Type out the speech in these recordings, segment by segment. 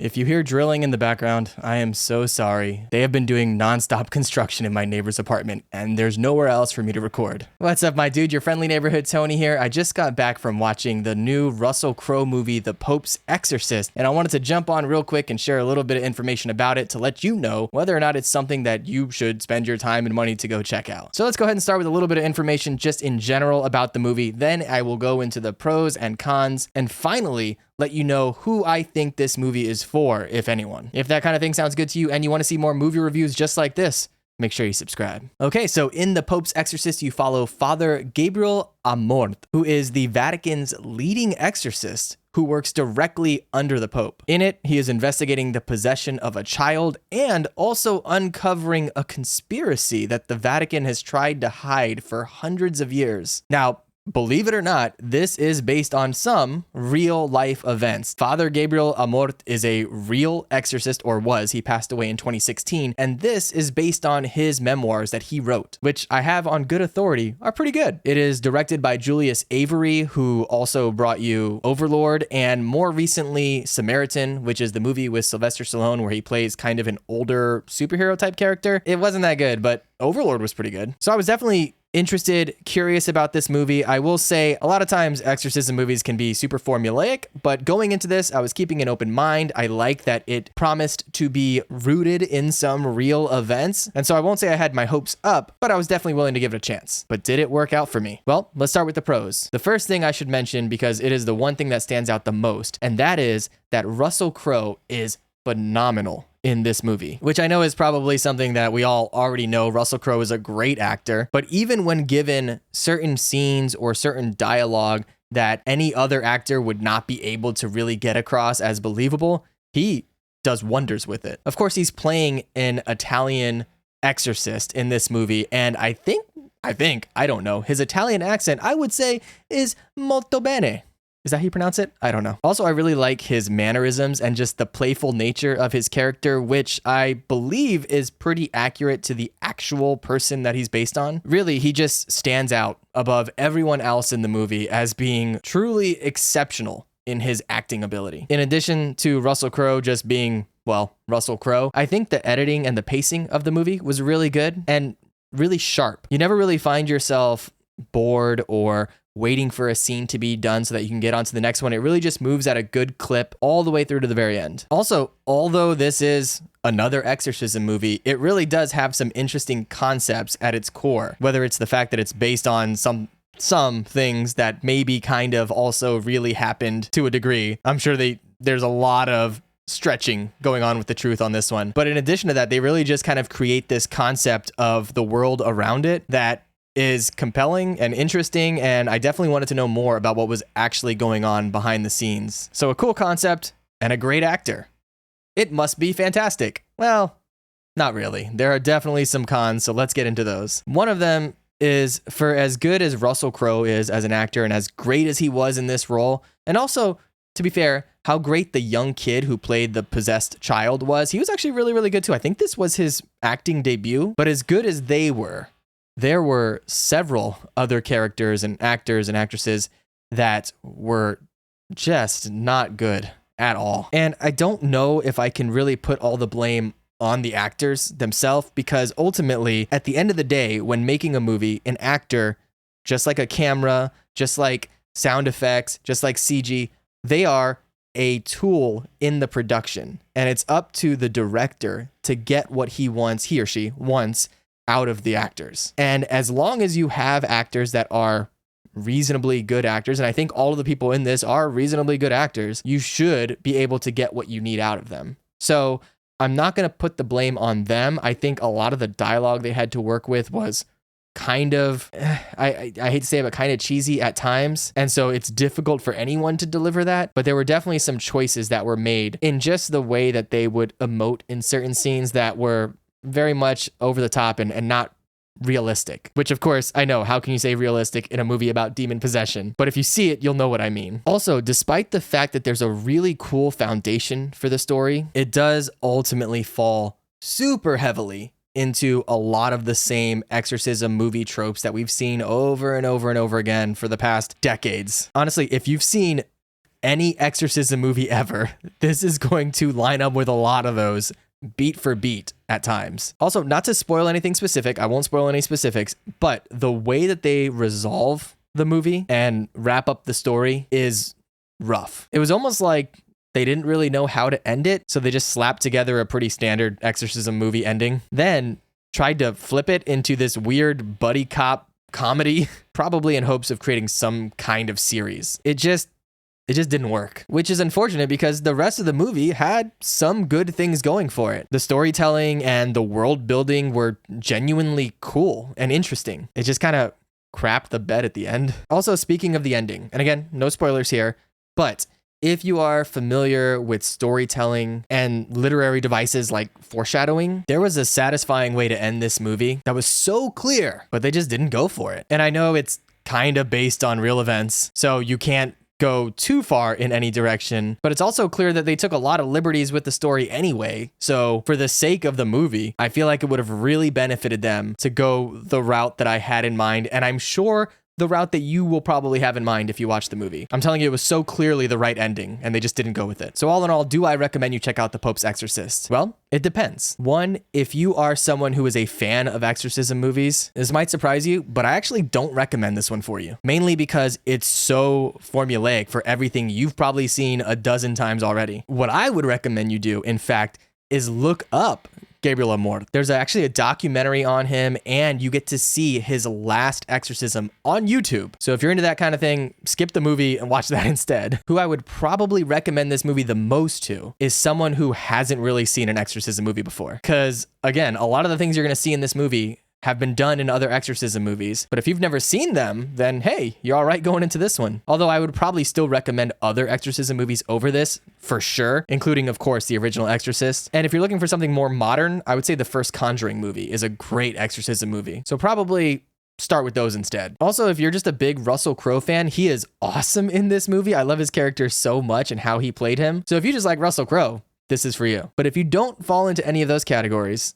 If you hear drilling in the background, I am so sorry. They have been doing nonstop construction in my neighbor's apartment, and there's nowhere else for me to record. What's up, my dude? Your friendly neighborhood Tony here. I just got back from watching the new Russell Crowe movie, The Pope's Exorcist, and I wanted to jump on real quick and share a little bit of information about it to let you know whether or not it's something that you should spend your time and money to go check out. So let's go ahead and start with a little bit of information just in general about the movie. Then I will go into the pros and cons, and finally, let you know who I think this movie is for, if anyone. If that kind of thing sounds good to you and you want to see more movie reviews just like this, make sure you subscribe. Okay, so in The Pope's Exorcist, you follow Father Gabriele Amorth, who is the Vatican's leading exorcist who works directly under the Pope. In it, he is investigating the possession of a child and also uncovering a conspiracy that the Vatican has tried to hide for hundreds of years. Now, believe it or not, this is based on some real life events. Father Gabriele Amorth is a real exorcist, or was. He passed away in 2016. And this is based on his memoirs that he wrote, which I have on good authority are pretty good. It is directed by Julius Avery, who also brought you Overlord, and more recently Samaritan, which is the movie with Sylvester Stallone where he plays kind of an older superhero type character. It wasn't that good, but Overlord was pretty good. So I was definitely interested, curious about this movie. I will say a lot of times exorcism movies can be super formulaic, but going into this, I was keeping an open mind. I like that it promised to be rooted in some real events. And so I won't say I had my hopes up, but I was definitely willing to give it a chance. But did it work out for me? Well, let's start with the pros. The first thing I should mention, because it is the one thing that stands out the most, and that is that Russell Crowe is phenomenal in this movie, which I know is probably something that we all already know. Russell Crowe is a great actor, but even when given certain scenes or certain dialogue that any other actor would not be able to really get across as believable, he does wonders with it. Of course, he's playing an Italian exorcist in this movie, and I think, I don't know, his Italian accent, I would say, is molto bene. Is that how you pronounce it? I don't know. Also, I really like his mannerisms and just the playful nature of his character, which I believe is pretty accurate to the actual person that he's based on. Really, he just stands out above everyone else in the movie as being truly exceptional in his acting ability. In addition to Russell Crowe just being, well, Russell Crowe, I think the editing and the pacing of the movie was really good and really sharp. You never really find yourself bored or waiting for a scene to be done so that you can get on to the next one. It really just moves at a good clip all the way through to the very end. Also, although this is another exorcism movie, it really does have some interesting concepts at its core, whether it's the fact that it's based on some things that maybe kind of also really happened to a degree. I'm sure there's a lot of stretching going on with the truth on this one. But in addition to that, they really just kind of create this concept of the world around it that is compelling and interesting, and I definitely wanted to know more about what was actually going on behind the scenes. So a cool concept and a great actor. It must be fantastic. Well, not really. There are definitely some cons, so let's get into those. One of them is, for as good as Russell Crowe is as an actor and as great as he was in this role, and also, to be fair, how great the young kid who played the possessed child was. He was actually really, really good too. I think this was his acting debut, but as good as they were, there were several other characters and actors and actresses that were just not good at all. And I don't know if I can really put all the blame on the actors themselves, because ultimately, at the end of the day, when making a movie, an actor, just like a camera, just like sound effects, just like CG, they are a tool in the production. And it's up to the director to get what he or she wants out of the actors. And as long as you have actors that are reasonably good actors, and I think all of the people in this are reasonably good actors, you should be able to get what you need out of them. So I'm not going to put the blame on them. I think a lot of the dialogue they had to work with was kind of, I hate to say it, but kind of cheesy at times. And so it's difficult for anyone to deliver that. But there were definitely some choices that were made in just the way that they would emote in certain scenes that were very much over the top and not realistic, which of course, I know, how can you say realistic in a movie about demon possession? But if you see it, you'll know what I mean. Also, despite the fact that there's a really cool foundation for the story, it does ultimately fall super heavily into a lot of the same exorcism movie tropes that we've seen over and over and over again for the past decades. Honestly, if you've seen any exorcism movie ever, this is going to line up with a lot of those beat for beat at times. Also, not to spoil anything specific, I won't spoil any specifics, but the way that they resolve the movie and wrap up the story is rough. It was almost like they didn't really know how to end it, so they just slapped together a pretty standard exorcism movie ending, then tried to flip it into this weird buddy cop comedy, probably in hopes of creating some kind of series. It just didn't work, which is unfortunate because the rest of the movie had some good things going for it. The storytelling and the world building were genuinely cool and interesting. It just kind of crapped the bed at the end. Also, speaking of the ending, and again, no spoilers here, but if you are familiar with storytelling and literary devices like foreshadowing, there was a satisfying way to end this movie that was so clear, but they just didn't go for it. And I know it's kind of based on real events, so you can't go too far in any direction, but it's also clear that they took a lot of liberties with the story anyway. So for the sake of the movie, I feel like it would have really benefited them to go the route that I had in mind. And I'm sure the route that you will probably have in mind if you watch the movie. I'm telling you, it was so clearly the right ending and they just didn't go with it. So all in all, do I recommend you check out The Pope's Exorcist? Well, it depends. One, if you are someone who is a fan of exorcism movies, this might surprise you, but I actually don't recommend this one for you. Mainly because it's so formulaic for everything you've probably seen a dozen times already. What I would recommend you do, in fact, is look up Gabriele Amorth. There's actually a documentary on him and you get to see his last exorcism on YouTube. So if you're into that kind of thing, skip the movie and watch that instead. Who I would probably recommend this movie the most to is someone who hasn't really seen an exorcism movie before. Because again, a lot of the things you're going to see in this movie have been done in other exorcism movies. But if you've never seen them, then hey, you're all right going into this one. Although I would probably still recommend other exorcism movies over this for sure, including of course the original Exorcist. And if you're looking for something more modern, I would say the first Conjuring movie is a great exorcism movie. So probably start with those instead. Also, if you're just a big Russell Crowe fan, he is awesome in this movie. I love his character so much and how he played him. So if you just like Russell Crowe, this is for you. But if you don't fall into any of those categories,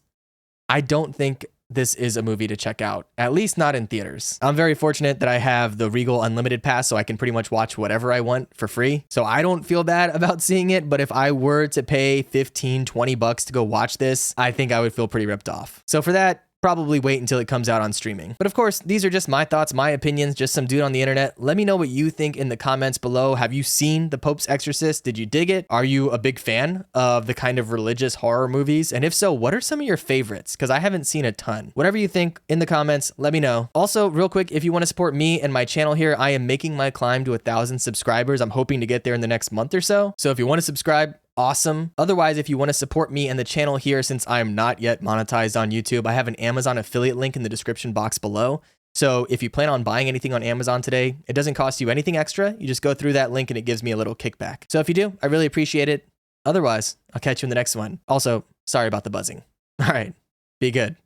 I don't think this is a movie to check out, at least not in theaters. I'm very fortunate that I have the Regal Unlimited Pass, so I can pretty much watch whatever I want for free. So I don't feel bad about seeing it, but if I were to pay $15-20 to go watch this, I think I would feel pretty ripped off. So for that, probably wait until it comes out on streaming. But of course, these are just my thoughts, my opinions, just some dude on the internet. Let me know what you think in the comments below. Have you seen The Pope's Exorcist? Did you dig it? Are you a big fan of the kind of religious horror movies? And if so, what are some of your favorites? Because I haven't seen a ton. Whatever you think in the comments, let me know. Also, real quick, if you want to support me and my channel here, I am making my climb to 1,000 subscribers. I'm hoping to get there in the next month or so. So if you want to subscribe, awesome. Otherwise, if you want to support me and the channel here, since I am not yet monetized on YouTube, I have an Amazon affiliate link in the description box below. So if you plan on buying anything on Amazon today, it doesn't cost you anything extra. You just go through that link and it gives me a little kickback. So if you do, I really appreciate it. Otherwise, I'll catch you in the next one. Also, sorry about the buzzing. All right, be good.